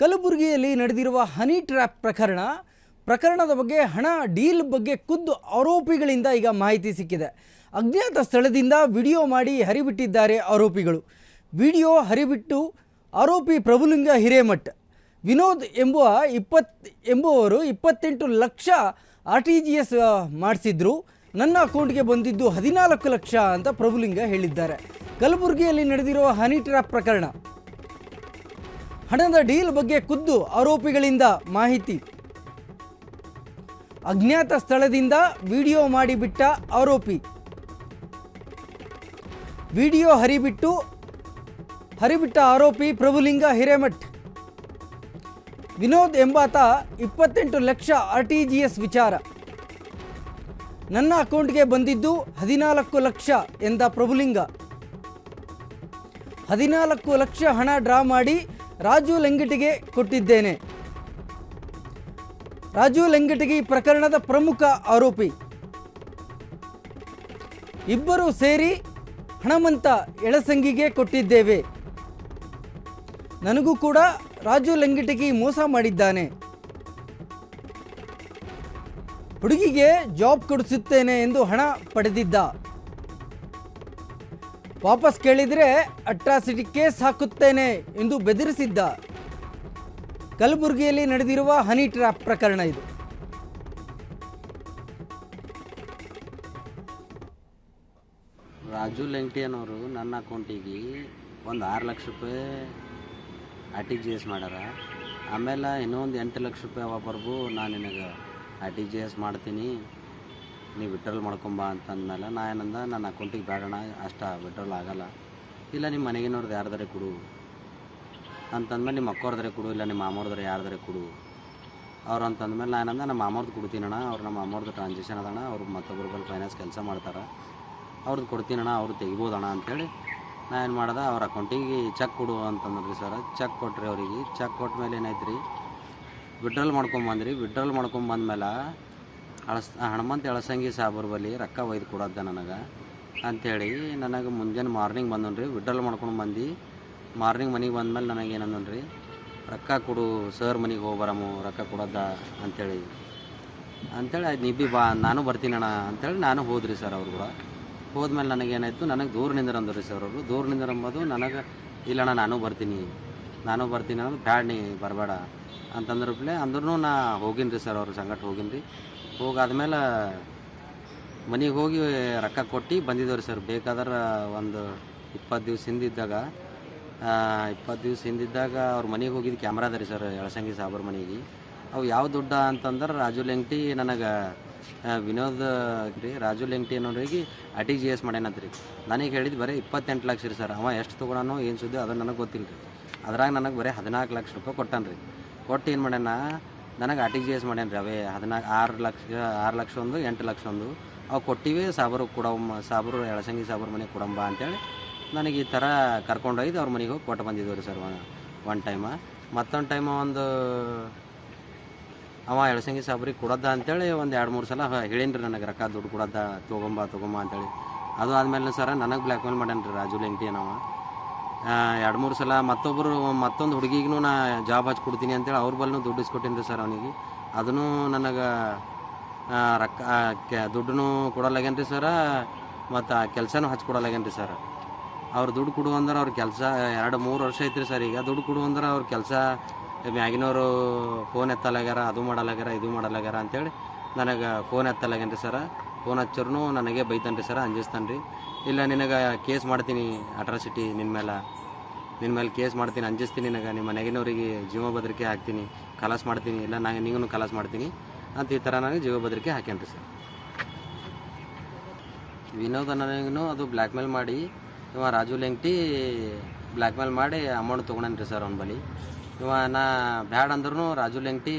ಕಲಬುರಗಿಯಲ್ಲಿ ನಡೆದಿರುವ honey trap ಪ್ರಕರಣದ ಬಗ್ಗೆ ಹಣ ಡೀಲ್ ಬಗ್ಗೆ ಖುದ್ದು ಆರೋಪಿಗಳಿಂದ ಈಗ ಮಾಹಿತಿ ಸಿಕ್ಕಿದೆ. ಅಜ್ಞಾತ ಸ್ಥಳದಿಂದ ವಿಡಿಯೋ ಮಾಡಿ ಹರಿಬಿಟ್ಟಿದ್ದಾರೆ ಆರೋಪಿಗಳು. ವಿಡಿಯೋ ಹರಿಬಿಟ್ಟು ಆರೋಪಿ ಪ್ರಭುಲಿಂಗ ಹಿರೇಮಠ್ ವಿನೋದ್ ಎಂಬುವರು 28 ಲಕ್ಷ RTGS ಮಾಡಿಸಿದ್ರು. ನನ್ನ ಅಕೌಂಟ್ಗೆ ಬಂದಿದ್ದು 14 ಲಕ್ಷ ಅಂತ ಪ್ರಭುಲಿಂಗ ಹೇಳಿದ್ದಾರೆ. ಕಲಬುರಗಿಯಲ್ಲಿ ನಡೆದಿರುವ ಹನಿ ಟ್ರ್ಯಾಪ್ ಪ್ರಕರಣ ಹಣದ ಡೀಲ್ ಬಗ್ಗೆ ಖುದ್ದು ಆರೋಪಿಗಳಿಂದ ಮಾಹಿತಿ. ಅಜ್ಞಾತ ಸ್ಥಳದಿಂದ ವಿಡಿಯೋ ಮಾಡಿಬಿಟ್ಟ ಆರೋಪಿ. ವಿಡಿಯೋ ಹರಿಬಿಟ್ಟ ಆರೋಪಿ ಪ್ರಭುಲಿಂಗ ಹಿರೇಮಠ್. ವಿನೋದ್ ಎಂಬಾತ 28 ಲಕ್ಷ RTGS ವಿಚಾರ. ನನ್ನ ಅಕೌಂಟ್ಗೆ ಬಂದಿದ್ದು 14 ಲಕ್ಷ ಎಂದ ಪ್ರಭುಲಿಂಗ. 14 ಲಕ್ಷ ಹಣ ಡ್ರಾ ಮಾಡಿ ರಾಜು ಲೆಂಗಟಿಗೆ ಕೊಟ್ಟಿದ್ದೇನೆ. ರಾಜು ಲೆಂಗಟಿಗೆ ಈ ಪ್ರಕರಣದ ಪ್ರಮುಖ ಆರೋಪಿ. ಇಬ್ಬರು ಸೇರಿ ಹಣಮಂತ ಎಳಸಂಗಿಗೆ ಕೊಟ್ಟಿದ್ದೇವೆ. ನನಗೂ ಕೂಡ ರಾಜು ಲೆಂಗಟಿಗೆ ಮೋಸ ಮಾಡಿದ್ದಾನೆ. ಹುಡುಗಿಗೆ ಜಾಬ್ ಕೊಡಿಸುತ್ತೇನೆ ಎಂದು ಹಣ ಪಡೆದಿದ್ದ. ವಾಪಸ್ ಕೇಳಿದರೆ ಅಟ್ರಾಸಿಟಿ ಕೇಸ್ ಹಾಕುತ್ತೇನೆ ಎಂದು ಬೆದರಿಸಿದ್ದ. ಕಲಬುರಗಿಯಲ್ಲಿ ನಡೆದಿರುವ ಹನಿ ಟ್ರ್ಯಾಪ್ ಪ್ರಕರಣ ಇದು. ರಾಜು ಲೆಂಗಟಿಯನವರು ನನ್ನ ಅಕೌಂಟಿಗೆ ಒಂದು 6 ಲಕ್ಷ ರೂಪಾಯಿ RTGS ಮಾಡ್ಯಾರ. ಆಮೇಲೆ ಇನ್ನೊಂದು 8 ಲಕ್ಷ ರೂಪಾಯಿ ಒಬ್ಬರಿಗೂ ನಾನು ನಿನಗೆ RTGS ಮಾಡ್ತೀನಿ, ನೀವು ವಿಡ್ರಾಲ್ ಮಾಡ್ಕೊಂಬ ಅಂತಂದಮೇಲೆ ನಾ ಏನಂದ ನನ್ನ ಅಕೌಂಟಿಗೆ ಬೇಡಣ, ಅಷ್ಟು ವಿಡ್ರಾಲ್ ಆಗಲ್ಲ, ಇಲ್ಲ ನಿಮ್ಮ ಮನೆಗಿನವ್ರದ್ದು ಯಾರ್ದಾರೆ ಕೊಡು ಅಂತಂದ್ಮೇಲೆ ನಿಮ್ಮ ಅಕ್ಕವ್ರದ್ರೆ ಕೊಡು, ಇಲ್ಲ ನಿಮ್ಮ ಮಾಮವ್ರದ್ರೆ ಯಾರ್ದಾರೆ ಕೊಡು ಅವ್ರು ಅಂತಂದ್ಮೇಲೆ ನಾ ಏನಂದ ನಮ್ಮ ಮಾಮವ್ರದ್ದು ಕೊಡ್ತೀನಣ್ಣ, ಅವ್ರು ನಮ್ಮ ಮಾಮವ್ರದ್ದು ಟ್ರಾನ್ಸಾಕ್ಷನ್ ಅದಣ್ಣ, ಅವ್ರು ಮತ್ತೊಬ್ಬರು ಬಲ್ಲಿ ಫೈನಾನ್ಸ್ ಕೆಲಸ ಮಾಡ್ತಾರೆ, ಅವ್ರದ್ದು ಕೊಡ್ತೀನಣ್ಣ, ಅವ್ರು ತೆಗಿಬೋದಣ್ಣ ಅಂಥೇಳಿ ನಾ ಏನು ಮಾಡ್ದೆ, ಅವ್ರ ಅಕೌಂಟಿಗೆ ಚೆಕ್ ಕೊಡು ಅಂತಂದ್ರಿ ಸರ್. ಚೆಕ್ ಕೊಟ್ರಿ ಅವ್ರಿಗೆ. ಚೆಕ್ ಕೊಟ್ಟ ಮೇಲೆ ಏನಾಯ್ತು ರೀ, ವಿಡ್ರಾಲ್ ಮಾಡ್ಕೊಂಬಂದ್ರಿ. ವಿಡ್ರಾಲ್ ಮಾಡ್ಕೊಂಬಂದ್ಮೇಲೆ ಹನುಮಂತ ಎಳಸಂಗಿ ಸಾಬ್ರ ಬಳಿ ರೊಕ್ಕ ಒಯ್ದು ಕೊಡೋದ ನನಗೆ ಅಂಥೇಳಿ ನನಗೆ ಮುಂಜಾನೆ ಮಾರ್ನಿಂಗ್ ಬಂದನ್ರಿ. ವಿಡ್ರಾಲ್ ಮಾಡ್ಕೊಂಡು ಬಂದು ಮಾರ್ನಿಂಗ್ ಮನೆಗೆ ಬಂದಮೇಲೆ ನನಗೆ ಏನಂದನ್ರಿ, ರೊಕ್ಕ ಕೊಡು ಸರ್, ಮನೆಗೆ ಹೋಗಿ ಬರಮು, ರೊಕ್ಕ ಕೊಡೋದ ಅಂಥೇಳಿ ಆಯ್ತು, ನೀ ಬಿ ಬಾ, ನಾನು ಬರ್ತೀನಣ್ಣ ಅಂಥೇಳಿ ನಾನು ಹೋದ್ರಿ ಸರ್. ಅವ್ರು ಕೂಡ ಹೋದ್ಮೇಲೆ ನನಗೇನಾಯಿತು, ನನಗೆ ದೂರ ನಿಂದ್ರಂದ್ರಿ ಸರ್ ಅವರು. ದೂರ ನಿಂದ್ರಂಬೋದು ನನಗೆ ಇಲ್ಲಣ್ಣ ನಾನು ಬರ್ತೀನಿ ಅನ್ನೋದು, ಬ್ಯಾಡ್ ನೀ ಬರಬೇಡ ಅಂತಂದ್ರಪ್ಲೆ ಅಂದ್ರೂ ನಾ ಹೋಗಿನಿ ರೀ ಸರ್, ಅವ್ರ ಸಂಗಟ ಹೋಗಿನಿ ರೀ. ಹೋಗಾದ್ಮೇಲೆ ಮನೆಗೆ ಹೋಗಿ ರೊಕ್ಕ ಕೊಟ್ಟು ಬಂದಿದ್ದೇವೆ ರೀ ಸರ್. ಬೇಕಾದ್ರೆ ಒಂದು 20 ದಿವಸ ಹಿಂದಿದ್ದಾಗ ಅವ್ರ ಮನೆಗೆ ಹೋಗಿದ್ದು ಕ್ಯಾಮ್ರಾ ಅದ ರೀ ಸರ್, ಎಳಸಂಗಿ ಸಾಬ್ರ ಮನೆಗೆ. ಅವು ಯಾವ ದುಡ್ಡ ಅಂತಂದ್ರೆ ರಾಜು ಲೆಂಗಟಿ ನನಗೆ ವಿನೋದ್ ರೀ, ರಾಜು ಲೆಂಗಟಿ ಅನ್ನೋರಿಗೆ RTGS ಮಾಡ್ಯಾನಂತ್ರಿ. ನನಗೆ ಹೇಳಿದ್ದು ಬರೀ 28 ಲಕ್ಷ ರೀ ಸರ್. ಅವ ಎಷ್ಟು ತೊಗೊಳನೋ ಏನು ಸುದ್ದಿ ಅದು ನನಗೆ ಗೊತ್ತಿಲ್ಲ ರೀ. ಅದ್ರಾಗ ನನಗೆ ಬರೀ 14 ಲಕ್ಷ ರೂಪಾಯಿ ಕೊಟ್ಟಾನ ರೀ. ಕೊಟ್ಟು ಏನು ಮಾಡ್ಯಾನ, ನನಗೆ RTGS ಮಾಡ್ಯಾನ ರೀ. ಅವೇ 6 ಲಕ್ಷ ಒಂದು 8 ಲಕ್ಷ ಒಂದು ಅವು ಕೊಟ್ಟಿವಿ. ಸಾಬ್ರು ಎಳಸಂಗಿ ಸಾಬ್ರ ಮನೆಗೆ ಕೊಡಂಬ ಅಂತೇಳಿ ನನಗೆ ಈ ಥರ ಕರ್ಕೊಂಡೋಗಿದ್ದು ಅವ್ರ ಮನೆಗೆ ಹೋಗಿ ಕೊಟ್ಟು ಬಂದಿದ್ದೇವೆ ರೀ ಸರ್ ಒನ್ ಟೈಮ. ಮತ್ತೊಂದು ಟೈಮ ಅವ ಎಳಸಂಗಿ ಸಾಬ್ರಿಗೆ ಕೊಡೋದ ಅಂತೇಳಿ ಒಂದು 2-3 ಸಲ ಹೇಳೀನಿ ರೀ ನನಗೆ, ರೊಕ್ಕ ದುಡ್ಡು ಕೊಡೋದ ತೊಗೊಂಬ ಅಂತೇಳಿ. ಅದು ಆದಮೇಲೆ ಸರ ನನಗೆ ಬ್ಲ್ಯಾಕ್ ಮೇಲ್ ಮಾಡ್ಯಾನ ರೀ ರಾಜು ಲೆಂಗಟಿ ಅನ್ನವ. 2-3 ಸಲ ಮತ್ತೊಂದು ಹುಡುಗಿಗೂ ನಾ ಜಾಬ್ ಹಚ್ಚಿ ಕೊಡ್ತೀನಿ ಅಂತೇಳಿ ಅವ್ರ ಬಲ್ಲೂ ದುಡ್ಡು ಇಸ್ಕೊಟ್ಟೀನಿ ರೀ ಸರ್ ಅವನಿಗೆ. ಅದನ್ನು ನನಗೆ ದುಡ್ಡೂ ಕೊಡೋಲ್ಲಾಗೇನು ರೀ ಸರ, ಮತ್ತು ಕೆಲಸನೂ ಹಚ್ಚಿ ಕೊಡೋಲ್ಲಾಗೇನು ರೀ ಸರ್. ಅವ್ರು ದುಡ್ಡು ಕೊಡು ಅಂದ್ರೆ ಅವ್ರ ಕೆಲಸ 2-3 ವರ್ಷ ಐತ್ರಿ ಸರ್. ಈಗ ದುಡ್ಡು ಕೊಡು ಅಂದ್ರೆ ಅವ್ರ ಕೆಲಸ ಮ್ಯಾಗಿನವರು ಫೋನ್ ಎತ್ತಲಾಗ್ಯಾರ, ಅದು ಮಾಡಲಾಗ್ಯಾರ, ಇದು ಮಾಡಲಾಗ್ಯಾರ ಅಂಥೇಳಿ ನನಗೆ ಫೋನ್ ಎತ್ತಲಾಗೇನು ರೀ ಸರ. ಫೋನ್ ಹಚ್ಚರೂ ನನಗೆ ಬೈತಾನೆ ರೀ ಸರ, ಅಂಜಿಸ್ತಾನೆ ರೀ. ಇಲ್ಲ ನಿನಗೆ ಕೇಸ್ ಮಾಡ್ತೀನಿ, ಅಟ್ರಾಸಿಟಿ ನಿನ್ನ ಮೇಲೆ ಕೇಸ್ ಮಾಡ್ತೀನಿ, ಅಂಜಿಸ್ತೀನಿ, ನಿನಗೆ ನಿಮ್ಮ ಮನೆಗಿನವರಿಗೆ ಜೀವ ಬೆದರಿಕೆ ಹಾಕ್ತೀನಿ, ಖಲಾಸ್ ಮಾಡ್ತೀನಿ, ಇಲ್ಲ ನಿಂಗೂ ಖಲಾಸ್ ಮಾಡ್ತೀನಿ ಅಂತ ಈ ಥರ ನನಗೆ ಜೀವ ಬೆದರಿಕೆ ಹಾಕ್ಯಾನ ರೀ ಸರ್. ವಿನೋದ್ ಅನ್ನೋನಿಗೂ ಅದು ಬ್ಲ್ಯಾಕ್ ಮೇಲ್ ಮಾಡಿ, ಇವ ರಾಜು ಲೆಂಗಟಿ ಬ್ಲ್ಯಾಕ್ ಮೇಲ್ ಮಾಡಿ ಅಮೌಂಟ್ ತೊಗೊಂಡಾನ ರೀ ಸರ್ ಅವ್ನ ಬಳಿ. ಇವ ನಾ ಬ್ಯಾಡ್ ಅಂದ್ರೂ ರಾಜು ಲೆಂಗಟಿ